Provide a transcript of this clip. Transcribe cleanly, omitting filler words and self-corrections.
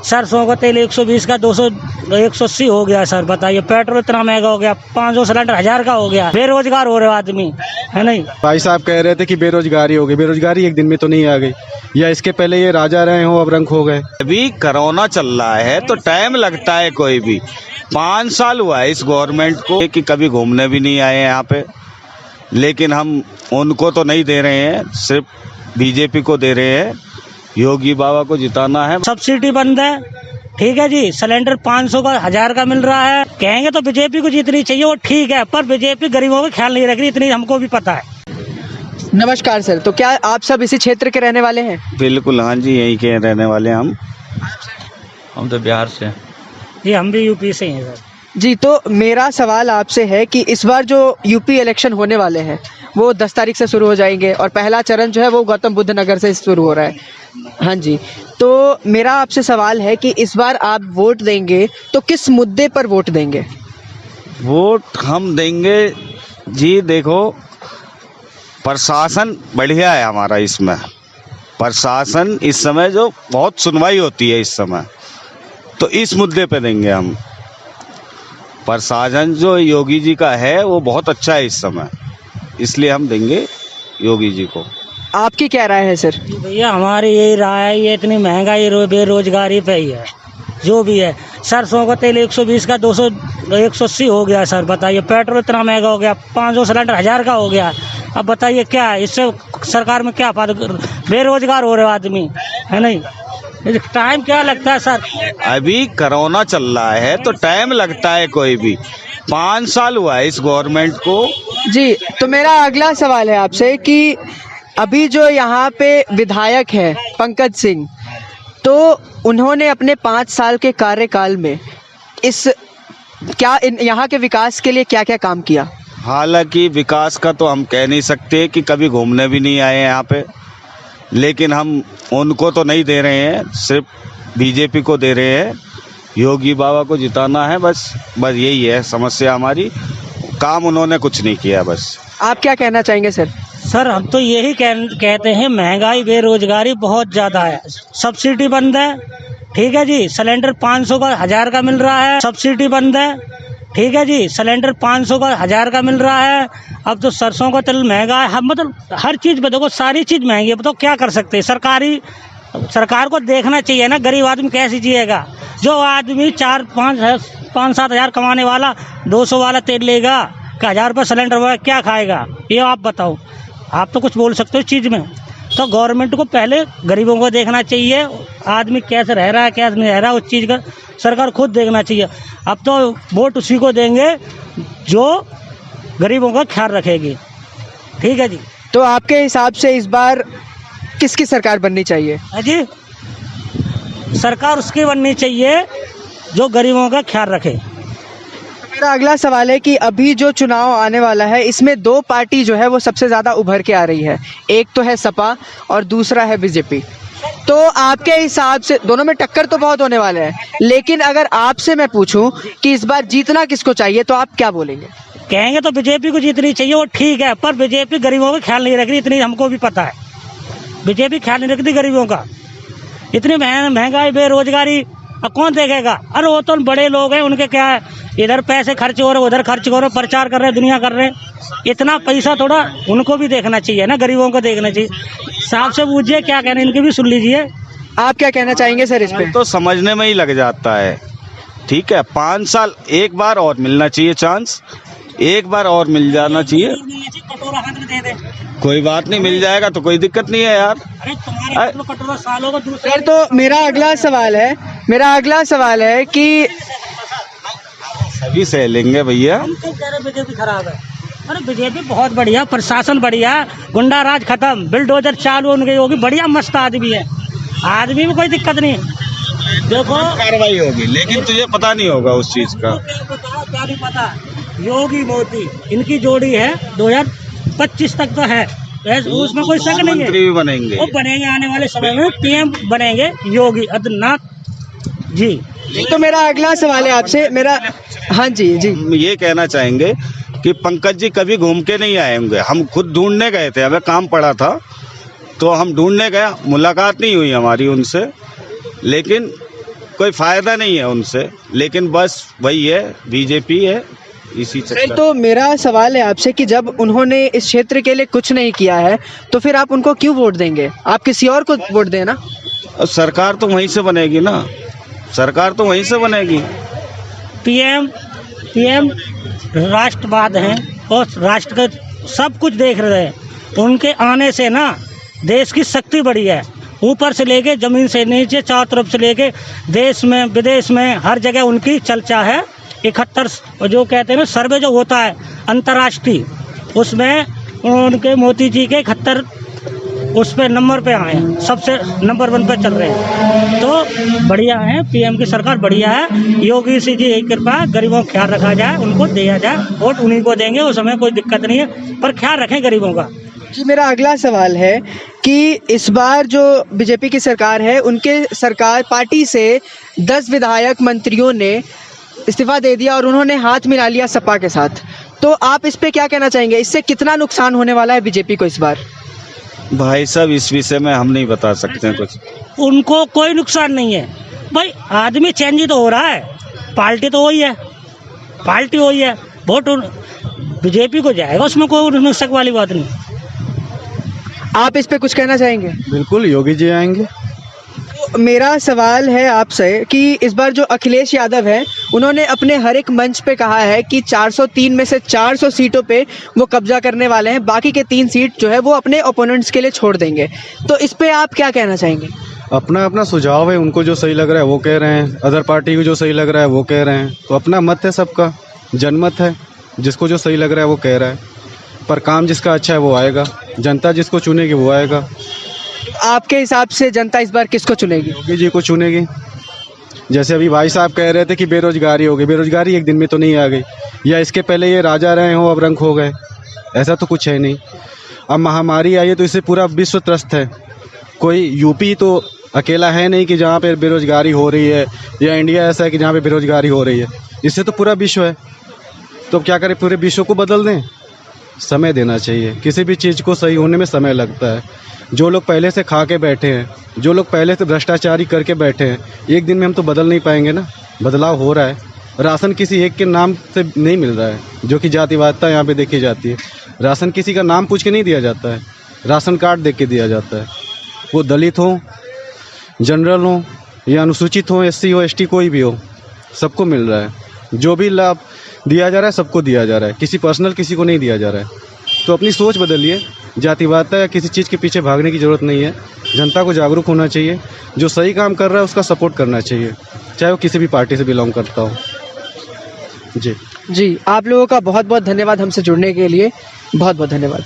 सरसों का तेल 120 का 200 180 हो गया सर, बताइए। पेट्रोल इतना महंगा हो गया, 500 सिलेंडर 1000 का हो गया। बेरोजगार हो रहे आदमी, है नहीं। भाई साहब कह रहे थे कि बेरोजगारी हो गई। बेरोजगारी एक दिन में तो नहीं आ गई, या इसके पहले ये राजा रहे हो अब रंक हो गए। अभी कोरोना चल रहा है तो टाइम लगता है। कोई भी 5 साल हुआ है इस गवर्नमेंट को कि कभी घूमने भी नहीं आए यहाँ पे, लेकिन हम उनको तो नहीं दे रहे हैं, सिर्फ बीजेपी को दे रहे हैं। योगी बाबा को जिताना है। सब्सिडी बंद है, ठीक है जी। सिलेंडर 500 का 1000 का मिल रहा है। कहेंगे तो बीजेपी को जीतनी चाहिए, वो ठीक है, पर बीजेपी गरीबों का ख्याल नहीं रख रही, इतनी हमको भी पता है। नमस्कार सर, तो क्या आप सब इसी क्षेत्र के रहने वाले हैं? बिल्कुल, हाँ जी, यहीं के रहने वाले हैं हम तो बिहार से। जी हम भी यूपी से ही हैं सर। जी, तो मेरा सवाल आपसे है कि इस बार जो यूपी इलेक्शन होने वाले हैं वो 10 तारीख से शुरू हो जाएंगे और पहला चरण जो है वो गौतम बुद्ध नगर से शुरू हो रहा है। हाँ जी, तो मेरा आपसे सवाल है कि इस बार आप वोट देंगे तो किस मुद्दे पर वोट देंगे? वोट हम देंगे जी, देखो प्रशासन बढ़िया है हमारा इसमें। प्रशासन इस समय जो बहुत सुनवाई होती है इस समय, तो इस मुद्दे पे देंगे हम। प्रशासन जो योगी जी का है वो बहुत अच्छा है इस समय, इसलिए हम देंगे योगी जी को। आपकी क्या राय है सर? भैया हमारी यही राय है, ये इतनी महंगाई बेरोजगारी पे ही है जो भी है। सरसों का तेल 120 का 200 180 हो गया सर, बताइए। पेट्रोल इतना महंगा हो गया, 500 सिलेंडर 1000 का हो गया। अब बताइए क्या है, इससे सरकार में क्या फायदा? बेरोजगार हो रहे आदमी, है नहीं। टाइम क्या लगता है सर? अभी कोरोना चल रहा है तो टाइम लगता है। कोई भी 5 साल हुआ है इस गवर्नमेंट को। जी, तो मेरा अगला सवाल है आपसे कि अभी जो यहाँ पे विधायक है पंकज सिंह, तो उन्होंने अपने 5 साल के कार्यकाल में यहाँ के विकास के लिए क्या क्या काम किया? हालांकि विकास का तो हम कह नहीं सकते कि कभी घूमने भी नहीं आए यहाँ पे, लेकिन हम उनको तो नहीं दे रहे हैं, सिर्फ बीजेपी को दे रहे हैं। योगी बाबा को जिताना है, बस यही है समस्या हमारी। काम उन्होंने कुछ नहीं किया बस। आप क्या कहना चाहेंगे सर? सर हम तो यही कहते हैं, महंगाई बेरोजगारी बहुत ज़्यादा है। सब्सिडी बंद है, ठीक है जी। सिलेंडर 500 का 1000 का मिल रहा है। सब्सिडी बंद है, ठीक है जी। सिलेंडर 500 का 1000 का मिल रहा है। अब तो सरसों का तेल महंगा है, हम मतलब हर चीज़ पे देखो, सारी चीज़ महंगी है। बताओ क्या कर सकते हैं? सरकार को देखना चाहिए ना, गरीब आदमी कैसे जिएगा? जो आदमी 4-5-7 हज़ार कमाने वाला 200 वाला तेल लेगा, 1000 रुपये सिलेंडर हुआ, क्या खाएगा? ये आप बताओ। आप तो कुछ बोल सकते हो इस चीज़ में। तो गवर्नमेंट को पहले गरीबों को देखना चाहिए, आदमी कैसे रह रहा है कैसे नहीं रह रहा है, उस चीज़ का सरकार खुद देखना चाहिए। अब तो वोट उसी को देंगे जो गरीबों का ख्याल रखेगी, ठीक है जी। तो आपके हिसाब से इस बार किसकी सरकार बननी चाहिए? जी, सरकार उसकी बननी चाहिए जो गरीबों का ख्याल रखे। मेरा अगला सवाल है कि अभी जो चुनाव आने वाला है इसमें 2 पार्टी जो है वो सबसे ज़्यादा उभर के आ रही है। एक तो है सपा और दूसरा है बीजेपी। तो आपके हिसाब से दोनों में टक्कर तो बहुत होने वाले हैं, लेकिन अगर आपसे मैं पूछूं कि इस बार जीतना किसको चाहिए तो आप क्या बोलेंगे? कहेंगे तो बीजेपी को जीतनी चाहिए, वो ठीक है, पर बीजेपी गरीबों का ख्याल नहीं रख रही, इतनी हमको भी पता है। बीजेपी ख्याल नहीं रखती गरीबों का। इतनी महंगाई बेरोजगारी अब कौन देखेगा? अरे वो तो बड़े लोग हैं, उनके क्या है, इधर पैसे खर्च हो रहे, उधर खर्च हो रहे, प्रचार कर रहे, दुनिया कर रहे। इतना पैसा थोड़ा उनको भी देखना चाहिए ना, गरीबों को देखना चाहिए। साहब से पूछिए क्या कहना, इनकी भी सुन लीजिए। आप क्या कहना चाहेंगे सर इस पे? तो समझने में ही लग जाता है, ठीक है। 5 साल एक बार और मिलना चाहिए, चांस एक बार और मिल जाना चाहिए। कटोरा हाथ में दे दे, कोई बात नहीं, मिल जाएगा तो कोई दिक्कत नहीं है यार। अरे तुम्हारे कटोरा सालों का दूसरे। सर तो मेरा अगला सवाल है कि सभी सह लेंगे भैया। बीजेपी खराब है। अरे बीजेपी बहुत बढ़िया, प्रशासन बढ़िया, गुंडा राज खत्म, बिल्डोजर चालू उनके होगी, बढ़िया मस्त आदमी है, आदमी में कोई दिक्कत नहीं। देखो कार्रवाई होगी, लेकिन तुझे पता नहीं होगा उस चीज का। क्या नहीं पता? योगी मोदी इनकी जोड़ी है, 2025 तक तो है, उसमें कोई शक नहीं है। मंत्री भी बनेंगे, वो बनेंगे आने वाले समय में, पीएम बनेंगे योगी आदित्यनाथ जी। तो मेरा अगला सवाल है आपसे, हाँ जी, ये कहना चाहेंगे कि पंकज जी कभी घूम के नहीं आए होंगे। हम खुद ढूंढने गए थे, हमें काम पड़ा था तो हम ढूंढने गए, मुलाकात नहीं हुई हमारी उनसे, लेकिन कोई फायदा नहीं है उनसे, लेकिन बस वही है, बीजेपी है इसी सर, चक्कर। तो मेरा सवाल है आपसे कि जब उन्होंने इस क्षेत्र के लिए कुछ नहीं किया है तो फिर आप उनको क्यों वोट देंगे? आप किसी और को वोट दें ना। और सरकार तो वहीं से बनेगी ना, सरकार तो वहीं से बनेगी। पीएम राष्ट्रवाद हैं और राष्ट्र का सब कुछ देख रहे हैं। उनके आने से ना देश की शक्ति बढ़ी है, ऊपर से लेके जमीन से नीचे चारों तरफ से लेके देश में विदेश में हर जगह उनकी चर्चा है। 71 जो कहते हैं ना सर्वे जो होता है अंतर्राष्ट्रीय, उसमें उनके मोदी जी के 71 उस पे नंबर पे आए हैं, सबसे नंबर 1 पे चल रहे हैं। तो बढ़िया है, पीएम की सरकार बढ़िया है। योगी जी की कृपा, गरीबों का ख्याल रखा जाए, उनको दिया जाए, वोट उन्हीं को देंगे, उस समय कोई दिक्कत नहीं है, पर ख्याल रखें गरीबों का। जी, मेरा अगला सवाल है कि इस बार जो बीजेपी की सरकार है, उनके सरकार पार्टी से 10 विधायक मंत्रियों ने इस्तीफा दे दिया और उन्होंने हाथ मिला लिया सपा के साथ। तो आप इस पे क्या कहना चाहेंगे? इससे कितना नुकसान होने वाला है बीजेपी को इस बार? भाई साहब, इस विषय में हम नहीं बता सकते हैं कुछ। उनको कोई नुकसान नहीं है भाई, आदमी चेंज ही तो हो रहा है, पार्टी तो वही है, पार्टी वही है, वोट बीजेपी को जाएगा, उसमें कोई नुकसान वाली बात नहीं। आप इस पे कुछ कहना चाहेंगे? बिल्कुल, योगी जी आएंगे। मेरा सवाल है आपसे कि इस बार जो अखिलेश यादव है, उन्होंने अपने हर एक मंच पे कहा है कि 403 में से 400 सीटों पे वो कब्जा करने वाले हैं, बाकी के 3 सीट जो है वो अपने ओपोनेंट्स के लिए छोड़ देंगे। तो इस पे आप क्या कहना चाहेंगे? अपना अपना सुझाव है, उनको जो सही लग रहा है वो कह रहे हैं, अदर पार्टी को जो सही लग रहा है वो कह रहे हैं। तो अपना मत है, सबका जनमत है, जिसको जो सही लग रहा है वो कह रहा है, पर काम जिसका अच्छा है वो आएगा, जनता जिसको चुनेगी वो आएगा। आपके हिसाब से जनता इस बार किसको चुनेगी? योगी जी को चुनेगी। जैसे अभी भाई साहब कह रहे थे कि बेरोजगारी हो गई, बेरोजगारी एक दिन में तो नहीं आ गई, या इसके पहले ये राजा रहे हो अब रंक हो गए, ऐसा तो कुछ है नहीं। अब महामारी आई है तो इससे पूरा विश्व त्रस्त है, कोई यूपी तो अकेला है नहीं कि जहाँ पे बेरोजगारी हो रही है, या इंडिया ऐसा है कि जहाँ पे बेरोजगारी हो रही है, इससे तो पूरा विश्व है। तो क्या करें, पूरे विश्व को बदल दें? समय देना चाहिए, किसी भी चीज़ को सही होने में समय लगता है। जो लोग पहले से खा के बैठे हैं, जो लोग पहले से भ्रष्टाचारी करके बैठे हैं, एक दिन में हम तो बदल नहीं पाएंगे ना। बदलाव हो रहा है, राशन किसी एक के नाम से नहीं मिल रहा है, जो कि जातिवादिता यहाँ पे देखी जाती है। राशन किसी का नाम पूछ के नहीं दिया जाता है, राशन कार्ड देख के दिया जाता है। वो दलित हो, जनरल हो या अनुसूचित हो, SC हो, ST कोई भी हो, सबको मिल रहा है। जो भी लाभ दिया जा रहा है सबको दिया जा रहा है, किसी पर्सनल किसी को नहीं दिया जा रहा है। तो अपनी सोच बदलिए, जातिवादिता या किसी चीज़ के पीछे भागने की ज़रूरत नहीं है। जनता को जागरूक होना चाहिए, जो सही काम कर रहा है उसका सपोर्ट करना चाहिए, चाहे वो किसी भी पार्टी से बिलोंग करता हो। जी, आप लोगों का बहुत बहुत धन्यवाद हमसे जुड़ने के लिए, बहुत बहुत धन्यवाद।